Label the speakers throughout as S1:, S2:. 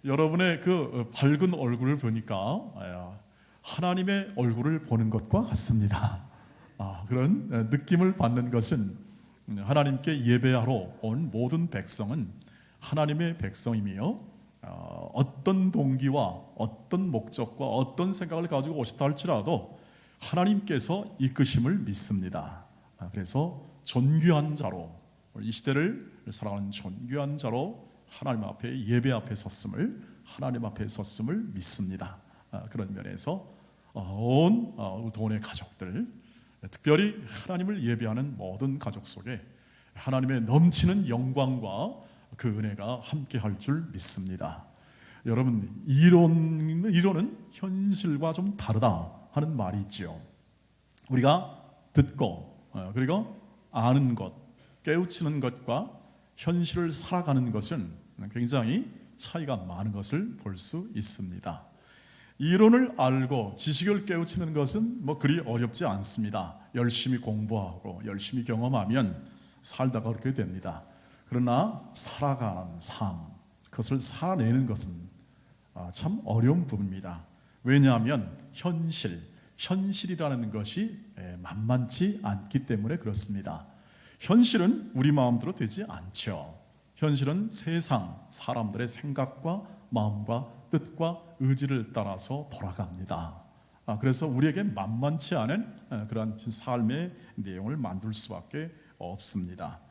S1: 여러분의 그 밝은 얼굴을 보니까 하나님의 얼굴을 보는 것과 같습니다. 그런 느낌을 받는 것은 하나님께 예배하러 온 모든 백성은 하나님의 백성이며 어떤 동기와 어떤 목적과 어떤 생각을 가지고 오셨다 할지라도 하나님께서 이끄심을 믿습니다. 그래서 존귀한 자로, 이 시대를 살아가는 존귀한 자로 하나님 앞에 예배 앞에 섰음을, 하나님 앞에 섰음을 믿습니다. 그런 면에서 온 우도원의 가족들, 특별히 하나님을 예배하는 모든 가족 속에 하나님의 넘치는 영광과 그 은혜가 함께할 줄 믿습니다. 여러분, 이론은 현실과 좀 다르다 하는 말이 있지요. 우리가 듣고 그리고 아는 것, 깨우치는 것과 현실을 살아가는 것은 굉장히 차이가 많은 것을 볼 수 있습니다. 이론을 알고 지식을 깨우치는 것은 그리 어렵지 않습니다. 열심히 공부하고 열심히 경험하면 살다가 그렇게 됩니다. 그러나 살아가는 삶, 그것을 살아내는 것은 참 어려운 부분입니다. 왜냐하면 현실이라는 것이 만만치 않기 때문에 그렇습니다. 현실은 우리 마음대로 되지 않죠. 현실은 세상 사람들의 생각과 마음과 뜻과 의지를 따라서 돌아갑니다. 그래서 우리에게 만만치 않은 그런 삶의 내용을 만들 수밖에 없습니다.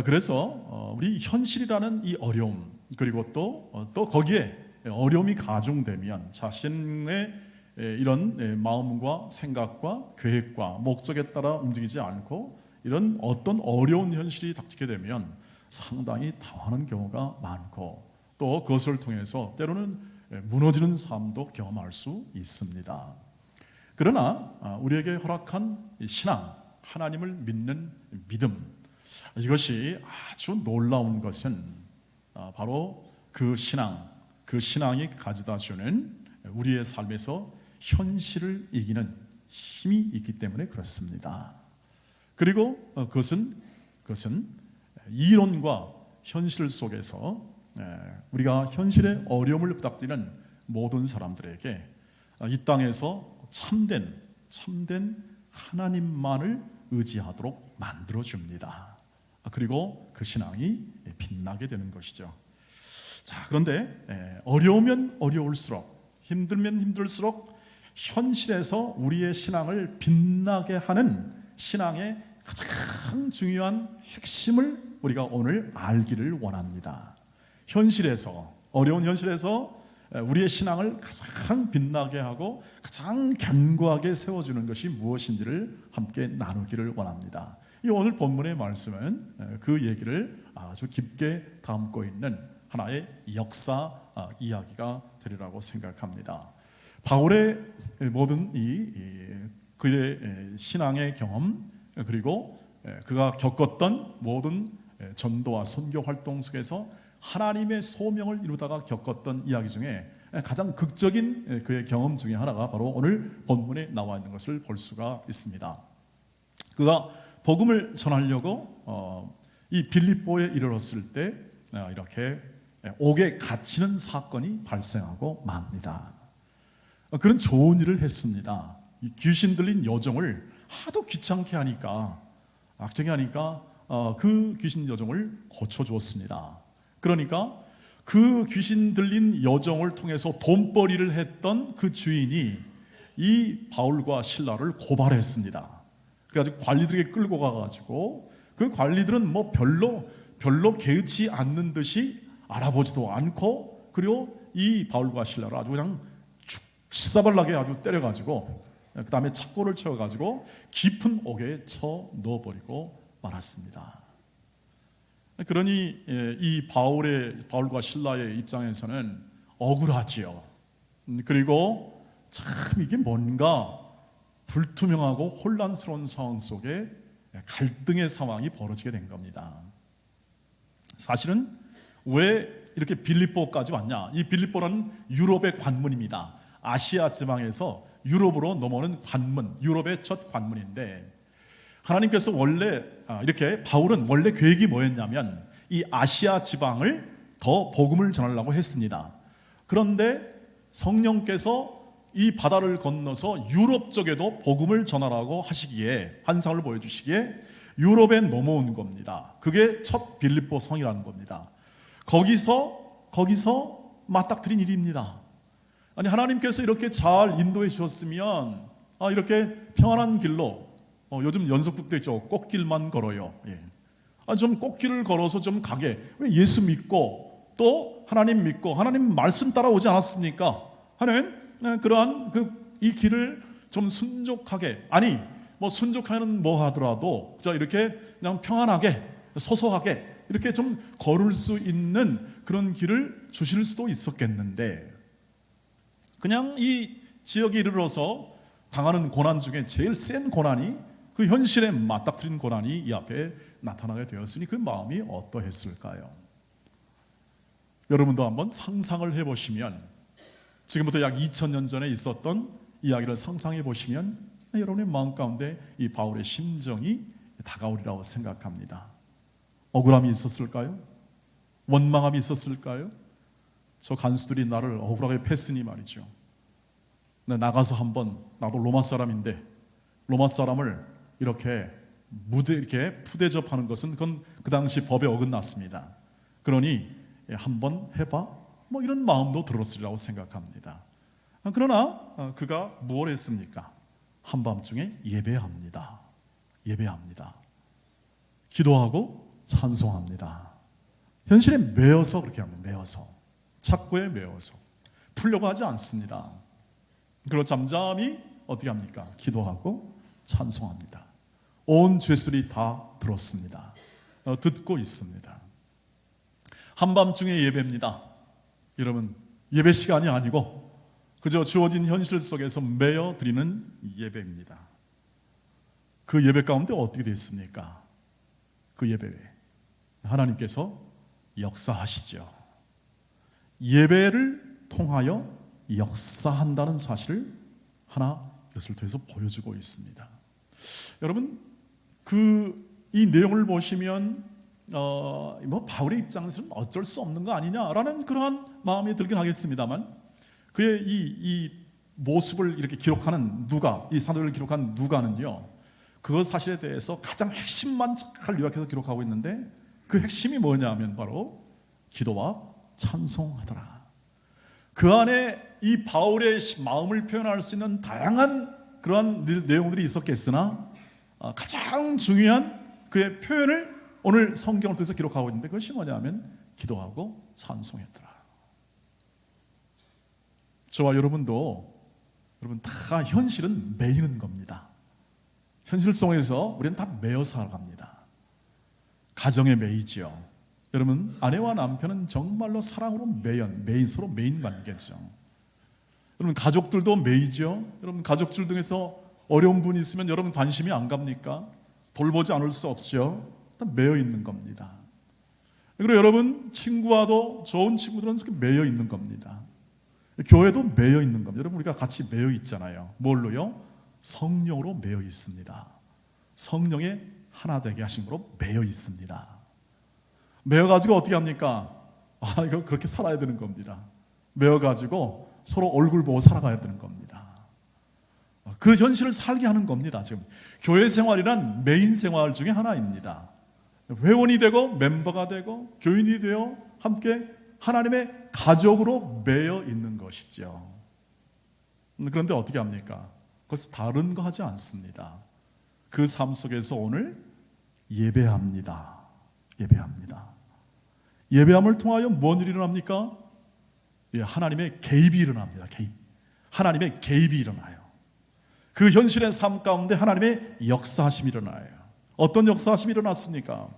S1: 그래서 우리 현실이라는 이 어려움, 그리고 또 거기에 어려움이 가중되면 자신의 이런 마음과 생각과 계획과 목적에 따라 움직이지 않고 이런 어떤 어려운 현실이 닥치게 되면 상당히 당하는 경우가 많고, 또 그것을 통해서 때로는 무너지는 삶도 경험할 수 있습니다. 그러나 우리에게 허락한 신앙, 하나님을 믿는 믿음, 이것이 아주 놀라운 것은 바로 그 신앙이 가져다 주는 우리의 삶에서 현실을 이기는 힘이 있기 때문에 그렇습니다. 그리고 그것은 이론과 현실 속에서 우리가 현실의 어려움을 부닥치는 모든 사람들에게 이 땅에서 참된 하나님만을 의지하도록 만들어줍니다. 그리고 그 신앙이 빛나게 되는 것이죠. 자, 그런데 어려우면 어려울수록, 힘들면 힘들수록 현실에서 우리의 신앙을 빛나게 하는 신앙의 가장 중요한 핵심을 우리가 오늘 알기를 원합니다. 어려운 현실에서 우리의 신앙을 가장 빛나게 하고 가장 견고하게 세워주는 것이 무엇인지를 함께 나누기를 원합니다. 이 오늘 본문의 말씀은 그 얘기를 아주 깊게 담고 있는 하나의 역사 이야기가 되리라고 생각합니다. 바울의 모든 그의 신앙의 경험, 그리고 그가 겪었던 모든 전도와 선교 활동 속에서 하나님의 소명을 이루다가 겪었던 이야기 중에 가장 극적인 그의 경험 중에 하나가 바로 오늘 본문에 나와 있는 것을 볼 수가 있습니다. 그가 복음을 전하려고 이 빌립보에 이르렀을 때 이렇게 옥에 갇히는 사건이 발생하고 맙니다. 그런 좋은 일을 했습니다. 이 귀신 들린 여종을 하도 귀찮게 하니까, 악하게 하니까 그 귀신 여종을 고쳐주었습니다. 그러니까 그 귀신 들린 여종을 통해서 돈벌이를 했던 그 주인이 이 바울과 실라를 고발했습니다. 그래가지고 관리들에게 끌고 가가지고 그 관리들은 별로 개의치 않는 듯이 알아보지도 않고, 그리고 이 바울과 실라를 아주 그냥 죽사발나게 아주 때려가지고 그 다음에 착고를 채워가지고 깊은 옥에 쳐 넣어버리고 말았습니다. 그러니 이 바울과 실라의 입장에서는 억울하지요. 그리고 참 이게 뭔가 불투명하고 혼란스러운 상황 속에 갈등의 상황이 벌어지게 된 겁니다. 사실은 왜 이렇게 빌립보까지 왔냐? 이 빌립보는 유럽의 관문입니다. 아시아 지방에서 유럽으로 넘어오는 관문, 유럽의 첫 관문인데, 하나님께서 원래 이렇게 바울은 원래 계획이 뭐였냐면 이 아시아 지방을 더 복음을 전하려고 했습니다. 그런데 성령께서 이 바다를 건너서 유럽 쪽에도 복음을 전하라고 하시기에, 환상을 보여주시기에 유럽에 넘어온 겁니다. 그게 첫 빌립보 성이라는 겁니다. 거기서 맞닥뜨린 일입니다. 아니, 하나님께서 이렇게 잘 인도해 주셨으면 이렇게 평안한 길로, 요즘 연속극도 있죠. 꽃길만 걸어요. 좀 꽃길을 걸어서 좀 가게. 왜 예수 믿고 또 하나님 믿고 하나님 말씀 따라오지 않았습니까? 하나님 그러한 이 길을 좀 순족하게, 아니 뭐 순족하는 뭐 하더라도 이렇게 그냥 평안하게 소소하게 이렇게 좀 걸을 수 있는 그런 길을 주실 수도 있었겠는데, 그냥 이 지역에 이르러서 당하는 고난 중에 제일 센 고난이, 그 현실에 맞닥뜨린 고난이 이 앞에 나타나게 되었으니 그 마음이 어떠했을까요? 여러분도 한번 상상을 해보시면, 지금부터 약 2000년 전에 있었던 이야기를 상상해 보시면 여러분의 마음 가운데 이 바울의 심정이 다가오리라고 생각합니다. 억울함이 있었을까요? 원망함이 있었을까요? 저 간수들이 나를 억울하게 패으니 말이죠. 나가서 한번, 나도 로마 사람인데 로마 사람을 이렇게 푸대접하는 것은 그건 그 당시 법에 어긋났습니다. 그러니 한번 해봐, 뭐 이런 마음도 들었으리라고 생각합니다. 그러나 그가 무엇을 했습니까? 한밤중에 예배합니다. 기도하고 찬송합니다. 현실에 매여서 그렇게 합니다. 매여서, 착고에 매여서 풀려고 하지 않습니다. 그리고 잠잠히 어떻게 합니까? 기도하고 찬송합니다. 온 죄수들이 다 들었습니다. 듣고 있습니다. 한밤중에 예배입니다. 여러분, 예배 시간이 아니고 그저 주어진 현실 속에서 매여 드리는 예배입니다. 그 예배 가운데 어떻게 됐습니까? 그 예배에 하나님께서 역사하시죠. 예배를 통하여 역사한다는 사실을 하나 이것을 통해서 보여주고 있습니다. 여러분, 이 내용을 보시면 바울의 입장에서는 어쩔 수 없는 거 아니냐라는 그러한 마음이 들긴 하겠습니다만, 그의 이 모습을 이렇게 기록하는 누가, 이 사도를 기록한 누가는요, 그 사실에 대해서 가장 핵심만 잘 요약해서 기록하고 있는데, 그 핵심이 뭐냐면 바로 기도와 찬송하더라. 그 안에 이 바울의 마음을 표현할 수 있는 다양한 그러한 내용들이 있었겠으나, 가장 중요한 그의 표현을 오늘 성경을 통해서 기록하고 있는데, 그것이 뭐냐면 기도하고 찬송했더라. 저와 여러분 다 현실은 매이는 겁니다. 현실 속에서 우리는 다 매여 살아갑니다. 가정에 매이죠. 여러분, 아내와 남편은 정말로 사랑으로 매인, 서로 매인 관계죠. 여러분, 가족들도 매이죠. 여러분, 가족들 중에서 어려운 분이 있으면 여러분 관심이 안 갑니까? 돌보지 않을 수 없죠. 다 매여 있는 겁니다. 그리고 여러분, 친구와도 좋은 친구들은 그렇게 매여 있는 겁니다. 교회도 매여 있는 겁니다. 여러분, 우리가 같이 매여 있잖아요. 뭘로요? 성령으로 매여 있습니다. 성령의 하나 되게 하신 거로 매여 있습니다. 매여가지고 어떻게 합니까? 이거 그렇게 살아야 되는 겁니다. 매여가지고 서로 얼굴 보고 살아가야 되는 겁니다. 그 현실을 살게 하는 겁니다. 지금 교회 생활이란 메인 생활 중에 하나입니다. 회원이 되고 멤버가 되고 교인이 되어 함께 하나님의 가족으로 매여 있는 것이죠. 그런데 어떻게 합니까? 그것은 다른 거 하지 않습니다. 그 삶 속에서 오늘 예배합니다. 예배함을 통하여 뭔 일이 일어납니까? 하나님의 개입이 일어납니다. 하나님의 개입이 일어나요. 그 현실의 삶 가운데 하나님의 역사하심이 일어나요. 어떤 역사하심이 일어났습니까?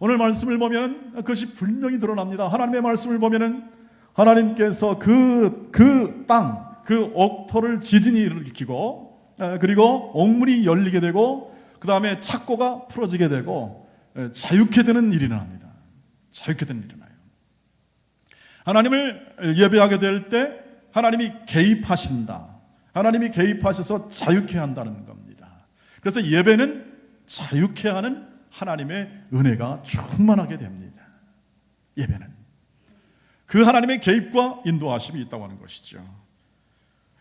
S1: 오늘 말씀을 보면 그것이 분명히 드러납니다. 하나님의 말씀을 보면 하나님께서 그 땅, 그 옥토를 지진이 일으키고, 그리고 옥문이 열리게 되고, 그 다음에 착고가 풀어지게 되고, 자유케 되는 일이 일어납니다. 자유케 되는 일이 일어나요. 하나님을 예배하게 될 때 하나님이 개입하신다. 하나님이 개입하셔서 자유케 한다는 겁니다. 그래서 예배는 자유케 하는 하나님의 은혜가 충만하게 됩니다. 예배는 그 하나님의 개입과 인도하심이 있다고 하는 것이죠.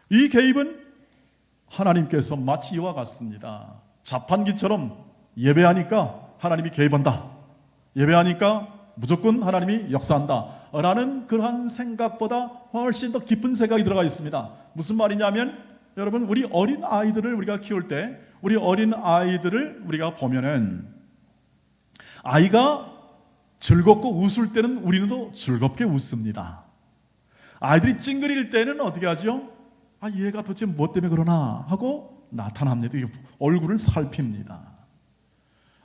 S1: 이 개입은 하나님께서 마치 이와 같습니다. 자판기처럼 예배하니까 하나님이 개입한다, 예배하니까 무조건 하나님이 역사한다 라는 그러한 생각보다 훨씬 더 깊은 생각이 들어가 있습니다. 무슨 말이냐면, 여러분, 우리 어린 아이들을 우리가 키울 때, 우리 어린 아이들을 우리가 보면은 아이가 즐겁고 웃을 때는 우리는 즐겁게 웃습니다. 아이들이 찡그릴 때는 어떻게 하죠? 얘가 도대체 뭐 때문에 그러나 하고 나타납니다. 얼굴을 살핍니다.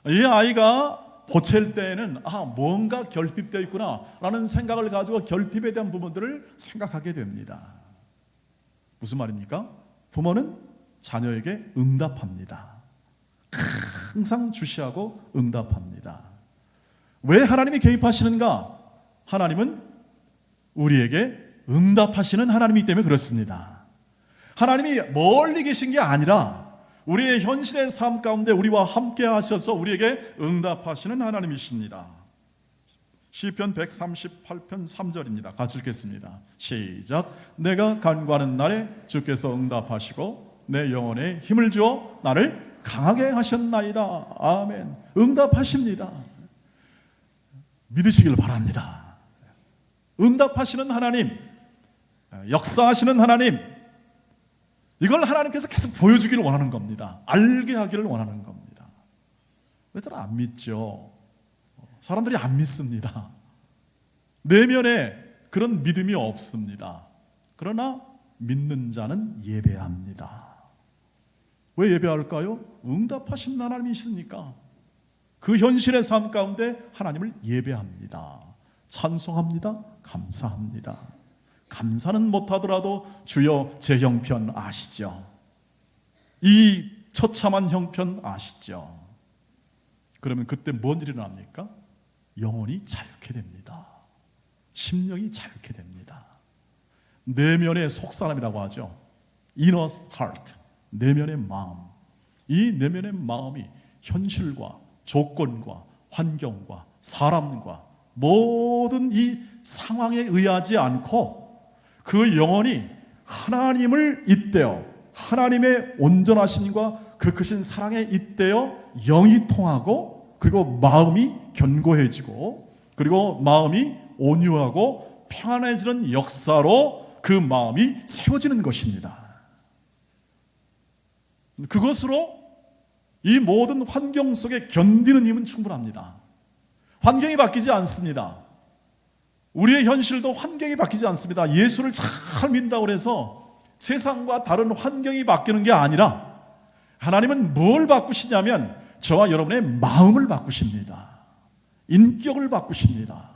S1: 이 아이가 보챌 때는 뭔가 결핍되어 있구나 라는 생각을 가지고 결핍에 대한 부분들을 생각하게 됩니다. 무슨 말입니까? 부모는 자녀에게 응답합니다. 항상 주시하고 응답합니다. 왜 하나님이 개입하시는가? 하나님은 우리에게 응답하시는 하나님이기 때문에 그렇습니다. 하나님이 멀리 계신 게 아니라 우리의 현실의 삶 가운데 우리와 함께 하셔서 우리에게 응답하시는 하나님이십니다. 시편 138편 3절입니다. 같이 읽겠습니다. 시작. 내가 간구하는 날에 주께서 응답하시고 내 영혼에 힘을 주어 나를 강하게 하셨나이다. 아멘. 응답하십니다. 믿으시길 바랍니다. 응답하시는 하나님, 역사하시는 하나님, 이걸 하나님께서 계속 보여주기를 원하는 겁니다. 알게 하기를 원하는 겁니다. 왜 잘 안 믿죠? 사람들이 안 믿습니다. 내면에 그런 믿음이 없습니다. 그러나 믿는 자는 예배합니다. 왜 예배할까요? 응답하신 하나님이 있으니까. 그 현실의 삶 가운데 하나님을 예배합니다. 찬송합니다. 감사합니다. 감사는 못하더라도 주여 제 형편 아시죠? 이 처참한 형편 아시죠? 그러면 그때 뭔 일이 일어납니까? 영혼이 자유케 됩니다. 심령이 자유케 됩니다. 내면의 속사람이라고 하죠. Inner heart, 내면의 마음. 이 내면의 마음이 현실과 조건과 환경과 사람과 모든 이 상황에 의하지 않고 그 영혼이 하나님을 잇대어 하나님의 온전하심과 그 크신 사랑에 잇대어 영이 통하고, 그리고 마음이 견고해지고, 그리고 마음이 온유하고 평안해지는 역사로 그 마음이 세워지는 것입니다. 그것으로 이 모든 환경 속에 견디는 힘은 충분합니다. 환경이 바뀌지 않습니다. 우리의 현실도 환경이 바뀌지 않습니다. 예수를 잘 믿는다고 해서 세상과 다른 환경이 바뀌는 게 아니라 하나님은 뭘 바꾸시냐면 저와 여러분의 마음을 바꾸십니다. 인격을 바꾸십니다.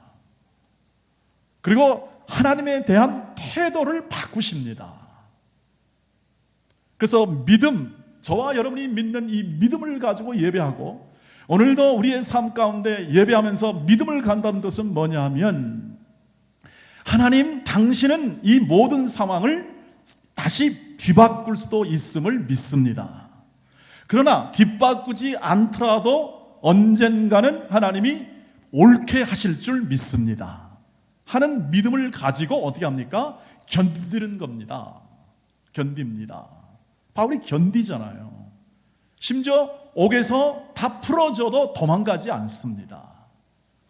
S1: 그리고 하나님에 대한 태도를 바꾸십니다. 그래서 믿음, 저와 여러분이 믿는 이 믿음을 가지고 예배하고, 오늘도 우리의 삶 가운데 예배하면서 믿음을 간다는 뜻은 뭐냐 하면, 하나님 당신은 이 모든 상황을 다시 뒤바꿀 수도 있음을 믿습니다. 그러나 뒤바꾸지 않더라도 언젠가는 하나님이 옳게 하실 줄 믿습니다 하는 믿음을 가지고 어떻게 합니까? 견디는 겁니다. 견딥니다. 바울이 견디잖아요. 심지어 옥에서 다 풀어져도 도망가지 않습니다.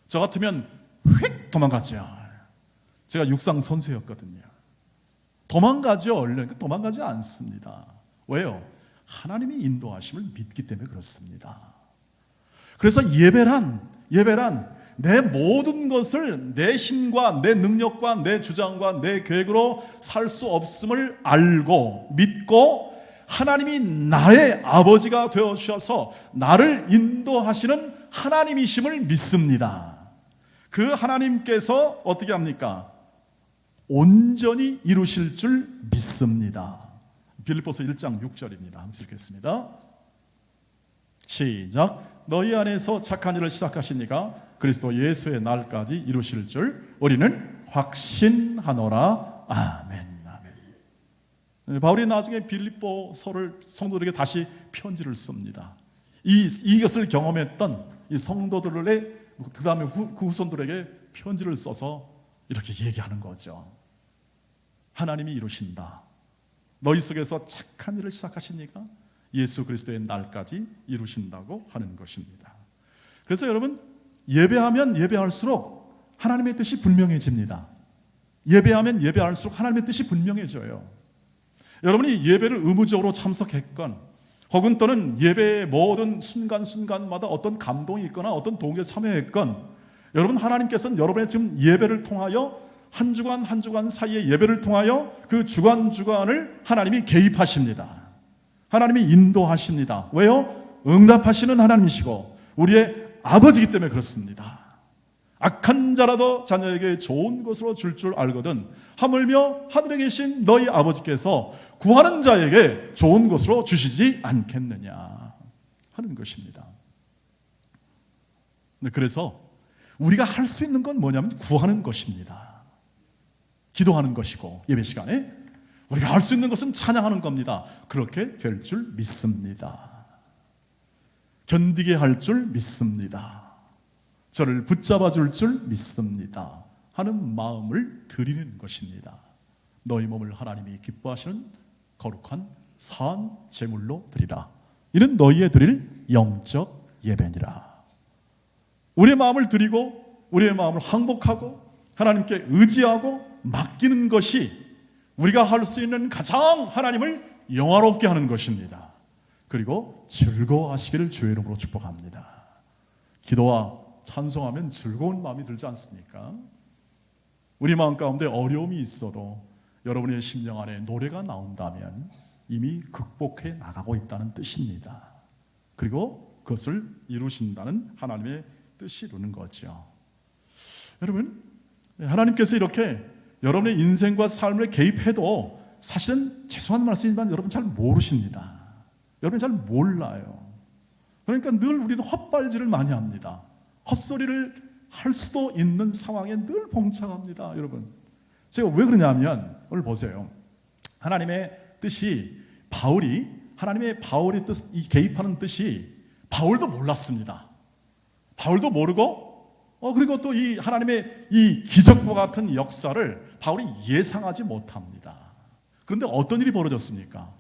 S1: 저 같으면 휙 도망가죠. 제가 육상 선수였거든요. 도망가죠. 얼른 도망가지 않습니다. 왜요? 하나님이 인도하심을 믿기 때문에 그렇습니다. 그래서 예배란 내 모든 것을 내 힘과 내 능력과 내 주장과 내 계획으로 살 수 없음을 알고 믿고, 하나님이 나의 아버지가 되어 주셔서 나를 인도하시는 하나님이심을 믿습니다. 그 하나님께서 어떻게 합니까? 온전히 이루실 줄 믿습니다. 빌립보서 1장 6절입니다. 한번 읽겠습니다. 시작. 너희 안에서 착한 일을 시작하시니까 그리스도 예수의 날까지 이루실 줄 우리는 확신하노라. 아멘. 바울이 나중에 빌립보서를 성도들에게 다시 편지를 씁니다. 이것을 경험했던 이 성도들의 그 다음에 그 후손들에게 편지를 써서 이렇게 얘기하는 거죠. 하나님이 이루신다. 너희 속에서 착한 일을 시작하시니까 예수 그리스도의 날까지 이루신다고 하는 것입니다. 그래서 여러분, 예배하면 예배할수록 하나님의 뜻이 분명해집니다. 예배하면 예배할수록 하나님의 뜻이 분명해져요. 여러분이 예배를 의무적으로 참석했건 혹은 또는 예배의 모든 순간순간마다 어떤 감동이 있거나 어떤 동기에 참여했건, 여러분, 하나님께서는 여러분의 지금 예배를 통하여 한 주간 한 주간 사이의 예배를 통하여 그 주간주간을 하나님이 개입하십니다. 하나님이 인도하십니다. 왜요? 응답하시는 하나님이시고 우리의 아버지이기 때문에 그렇습니다. 악한 자라도 자녀에게 좋은 것으로 줄 알거든 하물며 하늘에 계신 너희 아버지께서 구하는 자에게 좋은 것으로 주시지 않겠느냐 하는 것입니다. 그래서 우리가 할 수 있는 건 뭐냐면 구하는 것입니다. 기도하는 것이고, 예배 시간에 우리가 할 수 있는 것은 찬양하는 겁니다. 그렇게 될 줄 믿습니다. 견디게 할 줄 믿습니다. 저를 붙잡아 줄 줄 믿습니다 하는 마음을 드리는 것입니다. 너희 몸을 하나님이 기뻐하시는 거룩한 산 제물로 드리라. 이는 너희의 드릴 영적 예배니라. 우리의 마음을 드리고 우리의 마음을 항복하고 하나님께 의지하고 맡기는 것이 우리가 할 수 있는 가장 하나님을 영화롭게 하는 것입니다. 그리고 즐거워하시기를 주의 이름으로 축복합니다. 기도와 찬송하면 즐거운 마음이 들지 않습니까? 우리 마음 가운데 어려움이 있어도 여러분의 심령 안에 노래가 나온다면 이미 극복해 나가고 있다는 뜻입니다. 그리고 그것을 이루신다는 하나님의 뜻이 이루는 거죠. 여러분, 하나님께서 이렇게 여러분의 인생과 삶을 개입해도 사실은 죄송한 말씀이지만 여러분 잘 모르십니다. 여러분 잘 몰라요. 그러니까 늘 우리는 헛발질을 많이 합니다. 헛소리를 할 수도 있는 상황에 늘 봉착합니다. 여러분, 제가 왜 그러냐면 오늘 보세요. 하나님의 뜻이 하나님의 바울의 뜻, 이 개입하는 뜻이 바울도 몰랐습니다. 바울도 모르고 그리고 또 이 하나님의 이 기적과 같은 역사를 바울이 예상하지 못합니다. 그런데 어떤 일이 벌어졌습니까?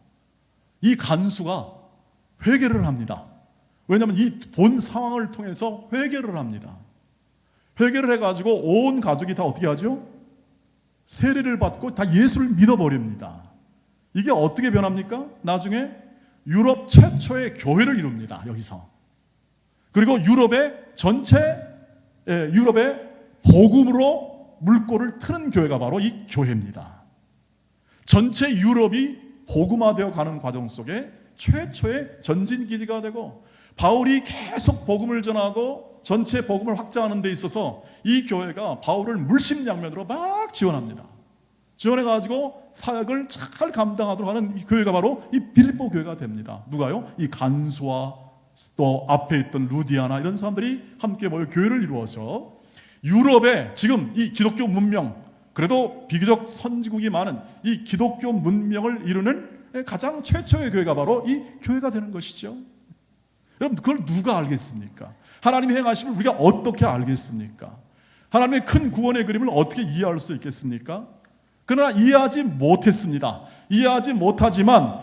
S1: 이 간수가 회개를 합니다. 왜냐하면 이 본 상황을 통해서 회개를 합니다. 회개를 해가지고 온 가족이 다 어떻게 하죠? 세례를 받고 다 예수를 믿어버립니다. 이게 어떻게 변합니까? 나중에 유럽 최초의 교회를 이룹니다. 여기서. 그리고 유럽의 복음으로 물꼬를 트는 교회가 바로 이 교회입니다. 전체 유럽이 복음화되어 가는 과정 속에 최초의 전진기지가 되고, 바울이 계속 복음을 전하고 전체 복음을 확장하는 데 있어서 이 교회가 바울을 물심양면으로 막 지원합니다. 지원해가지고 사역을 잘 감당하도록 하는 이 교회가 바로 이 빌립보 교회가 됩니다. 누가요? 이 간수와 또 앞에 있던 루디아나 이런 사람들이 함께 모여 교회를 이루어서 유럽에 지금 이 기독교 문명, 그래도 비교적 선진국이 많은 이 기독교 문명을 이루는 가장 최초의 교회가 바로 이 교회가 되는 것이죠. 여러분, 그걸 누가 알겠습니까? 하나님의 행하심을 우리가 어떻게 알겠습니까? 하나님의 큰 구원의 그림을 어떻게 이해할 수 있겠습니까? 그러나 이해하지 못했습니다. 이해하지 못하지만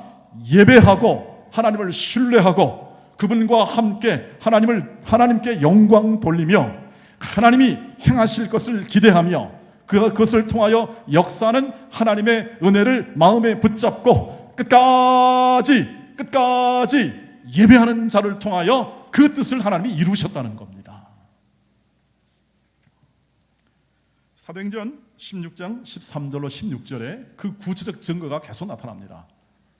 S1: 예배하고 하나님을 신뢰하고 그분과 함께 하나님께 영광 돌리며 하나님이 행하실 것을 기대하며 그것을 통하여 역사는 하나님의 은혜를 마음에 붙잡고 끝까지 예배하는 자를 통하여 그 뜻을 하나님이 이루셨다는 겁니다. 사도행전 16장 13절로 16절에 그 구체적 증거가 계속 나타납니다.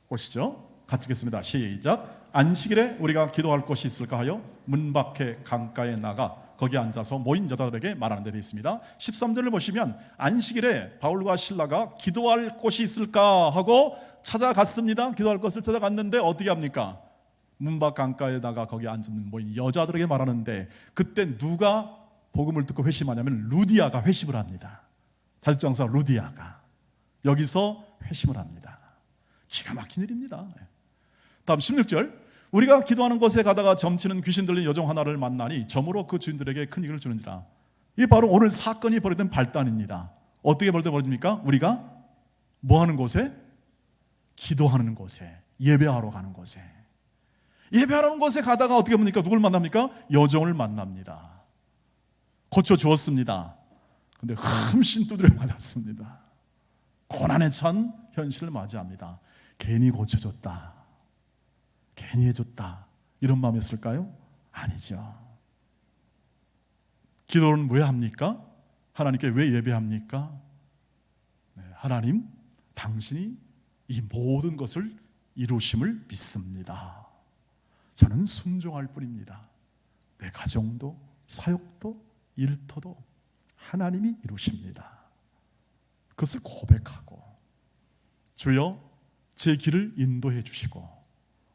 S1: 보시죠. 같이 읽겠습니다. 시작. 안식일에 우리가 기도할 곳이 있을까 하여 문 밖에 강가에 나가 거기 앉아서 모인 여자들에게 말하는 데 되어 있습니다. 13절을 보시면 안식일에 바울과 실라가 기도할 곳이 있을까 하고 찾아갔습니다. 기도할 곳을 찾아갔는데 어떻게 합니까? 문밖 강가에 나가 거기 앉은 모인 여자들에게 말하는데, 그때 누가 복음을 듣고 회심하냐면 루디아가 회심을 합니다. 자직장사 루디아가 여기서 회심을 합니다. 기가 막힌 일입니다. 다음 16절. 우리가 기도하는 곳에 가다가 점치는 귀신 들린 여종 하나를 만나니 점으로 그 주인들에게 큰 이익을 주는지라. 이게 바로 오늘 사건이 벌어진 발단입니다. 어떻게 벌어집니까? 우리가 뭐 하는 곳에? 기도하는 곳에, 예배하러 가는 곳에. 예배하는 곳에 가다가 어떻게 합니까? 누굴 만납니까? 여종을 만납니다. 고쳐주었습니다. 근데 흠씬 두드려 맞았습니다. 고난에 찬 현실을 맞이합니다. 괜히 고쳐줬다, 괜히 해줬다, 이런 마음이었을까요? 아니죠. 기도는 왜 합니까? 하나님께 왜 예배합니까? 하나님, 당신이 이 모든 것을 이루심을 믿습니다. 저는 순종할 뿐입니다. 내 가정도 사역도 일터도 하나님이 이루십니다. 그것을 고백하고, 주여 제 길을 인도해 주시고,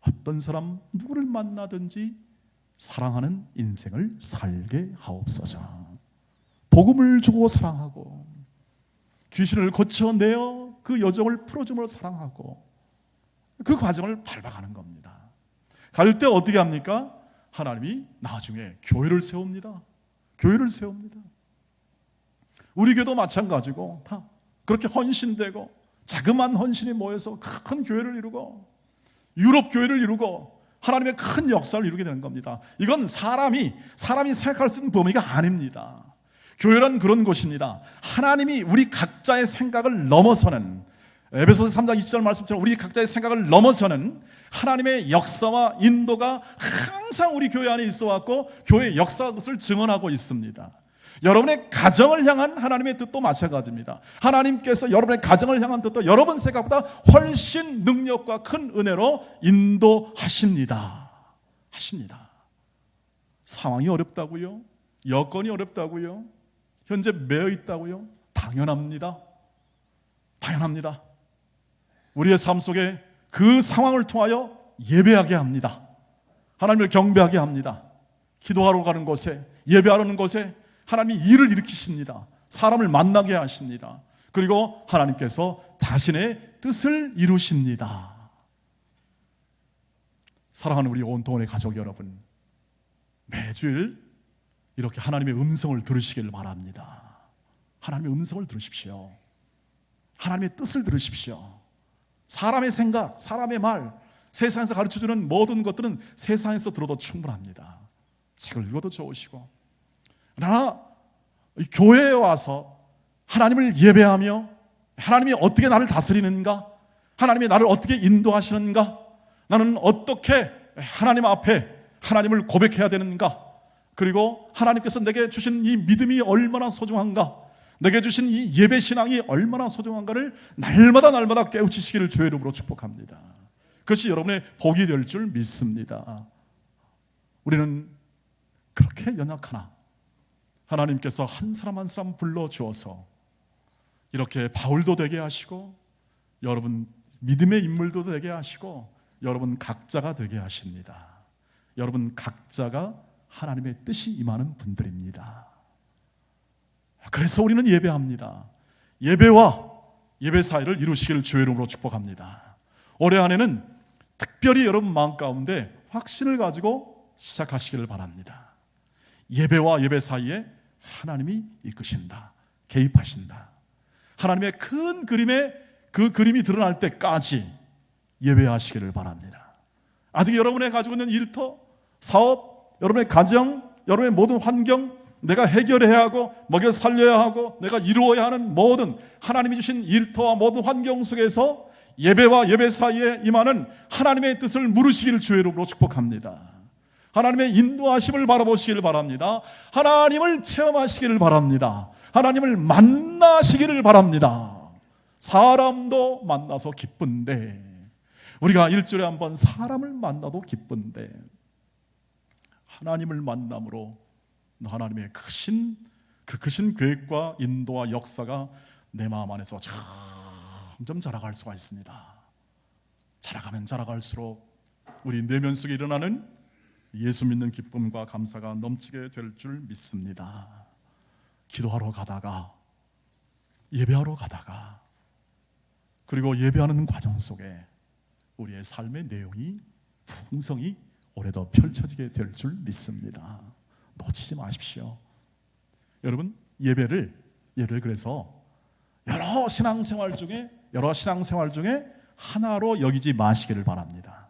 S1: 어떤 사람 누구를 만나든지 사랑하는 인생을 살게 하옵소서. 복음을 주고 사랑하고, 귀신을 고쳐내어 그 여정을 풀어줌으로 사랑하고, 그 과정을 밟아가는 겁니다. 갈 때 어떻게 합니까? 하나님이 나중에 교회를 세웁니다. 교회를 세웁니다. 우리 교회도 마찬가지고 다 그렇게 헌신되고, 자그마한 헌신이 모여서 큰 교회를 이루고, 유럽 교회를 이루고 하나님의 큰 역사를 이루게 되는 겁니다. 이건 사람이 생각할 수 있는 범위가 아닙니다. 교회란 그런 곳입니다. 하나님이 우리 각자의 생각을 넘어서는, 에베소서 3장 20절 말씀처럼 우리 각자의 생각을 넘어서는 하나님의 역사와 인도가 항상 우리 교회 안에 있어 왔고, 교회의 역사를 증언하고 있습니다. 여러분의 가정을 향한 하나님의 뜻도 마찬가지입니다. 하나님께서 여러분의 가정을 향한 뜻도 여러분 생각보다 훨씬 능력과 큰 은혜로 인도하십니다. 상황이 어렵다고요? 여건이 어렵다고요? 현재 매여 있다고요? 당연합니다. 우리의 삶 속에 그 상황을 통하여 예배하게 합니다. 하나님을 경배하게 합니다. 기도하러 가는 곳에, 예배하는 곳에 하나님이 일을 일으키십니다. 사람을 만나게 하십니다. 그리고 하나님께서 자신의 뜻을 이루십니다. 사랑하는 우리 온통원의 가족 여러분, 매주일 이렇게 하나님의 음성을 들으시길 바랍니다. 하나님의 음성을 들으십시오. 하나님의 뜻을 들으십시오. 사람의 생각, 사람의 말, 세상에서 가르쳐주는 모든 것들은 세상에서 들어도 충분합니다. 책을 읽어도 좋으시고. 그러나 교회에 와서 하나님을 예배하며, 하나님이 어떻게 나를 다스리는가, 하나님이 나를 어떻게 인도하시는가, 나는 어떻게 하나님 앞에 하나님을 고백해야 되는가, 그리고 하나님께서 내게 주신 이 믿음이 얼마나 소중한가, 내게 주신 이 예배신앙이 얼마나 소중한가를 날마다 깨우치시기를 주의 이름으로 축복합니다. 그것이 여러분의 복이 될 줄 믿습니다. 우리는 그렇게 연약하나 하나님께서 한 사람 한 사람 불러주어서 이렇게 바울도 되게 하시고, 여러분 믿음의 인물도 되게 하시고, 여러분 각자가 되게 하십니다. 여러분 각자가 하나님의 뜻이 임하는 분들입니다. 그래서 우리는 예배합니다. 예배와 예배 사이를 이루시기를 주의 이름으로 축복합니다. 올해 한 해는 특별히 여러분 마음 가운데 확신을 가지고 시작하시기를 바랍니다. 예배와 예배 사이에 하나님이 이끄신다, 개입하신다. 하나님의 큰 그림에 그 그림이 드러날 때까지 예배하시기를 바랍니다. 아직 여러분의 가지고 있는 일터, 사업, 여러분의 가정, 여러분의 모든 환경, 내가 해결해야 하고 먹여 살려야 하고 내가 이루어야 하는 모든 하나님이 주신 일터와 모든 환경 속에서 예배와 예배 사이에 임하는 하나님의 뜻을 물으시기를 주의 이름으로 축복합니다. 하나님의 인도하심을 바라보시기를 바랍니다. 하나님을 체험하시기를 바랍니다. 하나님을 만나시기를 바랍니다. 사람도 만나서 기쁜데, 우리가 일주일에 한 번 사람을 만나도 기쁜데, 하나님을 만남으로 하나님의 크신 계획과 인도와 역사가 내 마음 안에서 점점 자라갈 수가 있습니다. 자라가면 자라갈수록 우리 내면 속에 일어나는 예수 믿는 기쁨과 감사가 넘치게 될 줄 믿습니다. 기도하러 가다가, 예배하러 가다가, 그리고 예배하는 과정 속에 우리의 삶의 내용이 풍성히 올해도 펼쳐지게 될 줄 믿습니다. 놓치지 마십시오. 여러분, 예배를 그래서 여러 신앙생활 중에 하나로 여기지 마시기를 바랍니다.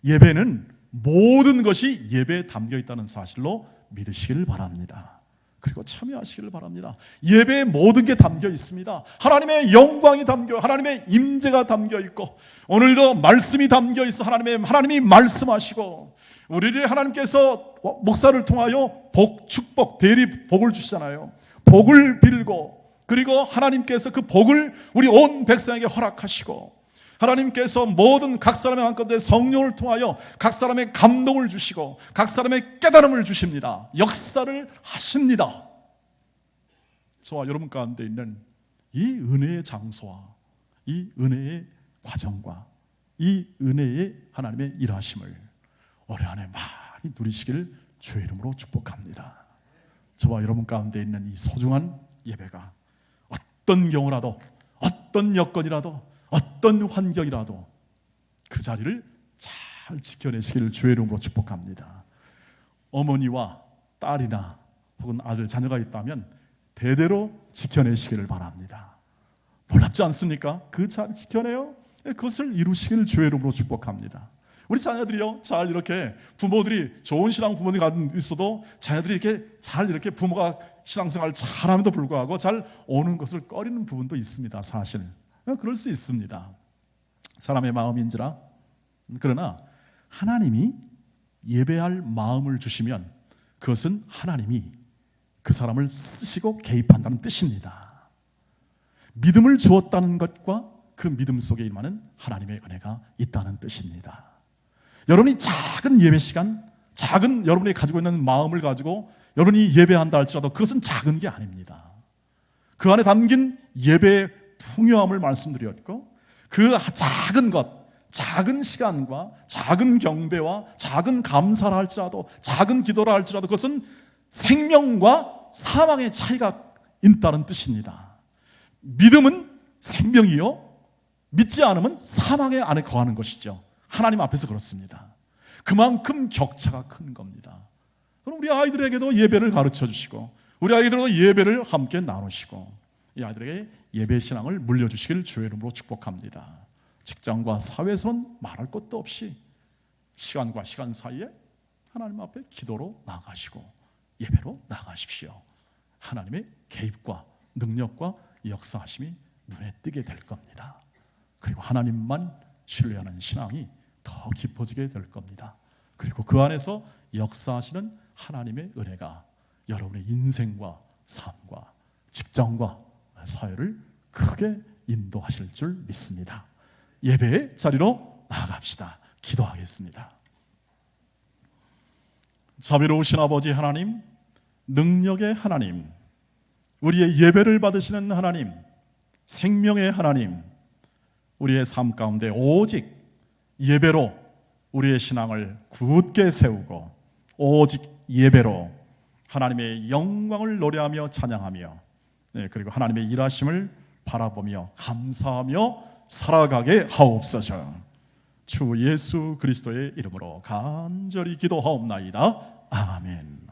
S1: 예배는 모든 것이 예배에 담겨 있다는 사실로 믿으시기를 바랍니다. 그리고 참여하시기를 바랍니다. 예배에 모든 게 담겨 있습니다. 하나님의 영광이 하나님의 임재가 담겨 있고, 오늘도 말씀이 담겨 있어 하나님이 말씀하시고, 우리를 하나님께서 목사를 통하여 축복, 대리 복을 주시잖아요. 복을 빌고, 그리고 하나님께서 그 복을 우리 온 백성에게 허락하시고, 하나님께서 모든 각 사람의 한가운데 성령을 통하여 각 사람의 감동을 주시고 각 사람의 깨달음을 주십니다. 역사를 하십니다. 저와 여러분 가운데 있는 이 은혜의 장소와 이 은혜의 과정과 이 은혜의 하나님의 일하심을 올해 안에 많이 누리시기를 주의 이름으로 축복합니다. 저와 여러분 가운데 있는 이 소중한 예배가 어떤 경우라도, 어떤 여건이라도, 어떤 환경이라도 그 자리를 잘 지켜내시기를 주의 이름으로 축복합니다. 어머니와 딸이나 혹은 아들, 자녀가 있다면 대대로 지켜내시기를 바랍니다. 놀랍지 않습니까? 그 자리 지켜내요. 그것을 이루시기를 주의 이름으로 축복합니다. 우리 자녀들이요, 잘 이렇게 부모들이 좋은 신앙 부모님이 있어도 자녀들이 이렇게 부모가 신앙생활을 잘함에도 불구하고 잘 오는 것을 꺼리는 부분도 있습니다. 사실 그럴 수 있습니다. 사람의 마음인지라. 그러나 하나님이 예배할 마음을 주시면 그것은 하나님이 그 사람을 쓰시고 개입한다는 뜻입니다. 믿음을 주었다는 것과 그 믿음 속에 임하는 하나님의 은혜가 있다는 뜻입니다. 여러분이 작은 예배 시간, 작은 여러분이 가지고 있는 마음을 가지고 여러분이 예배한다 할지라도 그것은 작은 게 아닙니다. 그 안에 담긴 예배의 풍요함을 말씀드렸고, 그 작은 것, 작은 시간과 작은 경배와 작은 감사라 할지라도, 작은 기도라 할지라도 그것은 생명과 사망의 차이가 있다는 뜻입니다. 믿음은 생명이요, 믿지 않으면 사망의 안에 거하는 것이죠. 하나님 앞에서 그렇습니다. 그만큼 격차가 큰 겁니다. 그럼 우리 아이들에게도 예배를 가르쳐 주시고, 우리 아이들도 예배를 함께 나누시고, 이 아이들에게 예배 신앙을 물려주시기를 주의 이름으로 축복합니다. 직장과 사회에서는 말할 것도 없이 시간과 시간 사이에 하나님 앞에 기도로 나가시고 예배로 나가십시오. 하나님의 개입과 능력과 역사하심이 눈에 띄게 될 겁니다. 그리고 하나님만 신뢰하는 신앙이 더 깊어지게 될 겁니다. 그리고 그 안에서 역사하시는 하나님의 은혜가 여러분의 인생과 삶과 직장과 사회를 크게 인도하실 줄 믿습니다. 예배의 자리로 나아갑시다. 기도하겠습니다. 자비로우신 아버지 하나님, 능력의 하나님, 우리의 예배를 받으시는 하나님, 생명의 하나님, 우리의 삶 가운데 오직 예배로 우리의 신앙을 굳게 세우고 오직 예배로 하나님의 영광을 노래하며 찬양하며, 그리고 하나님의 일하심을 바라보며 감사하며 살아가게 하옵소서. 주 예수 그리스도의 이름으로 간절히 기도하옵나이다. 아멘.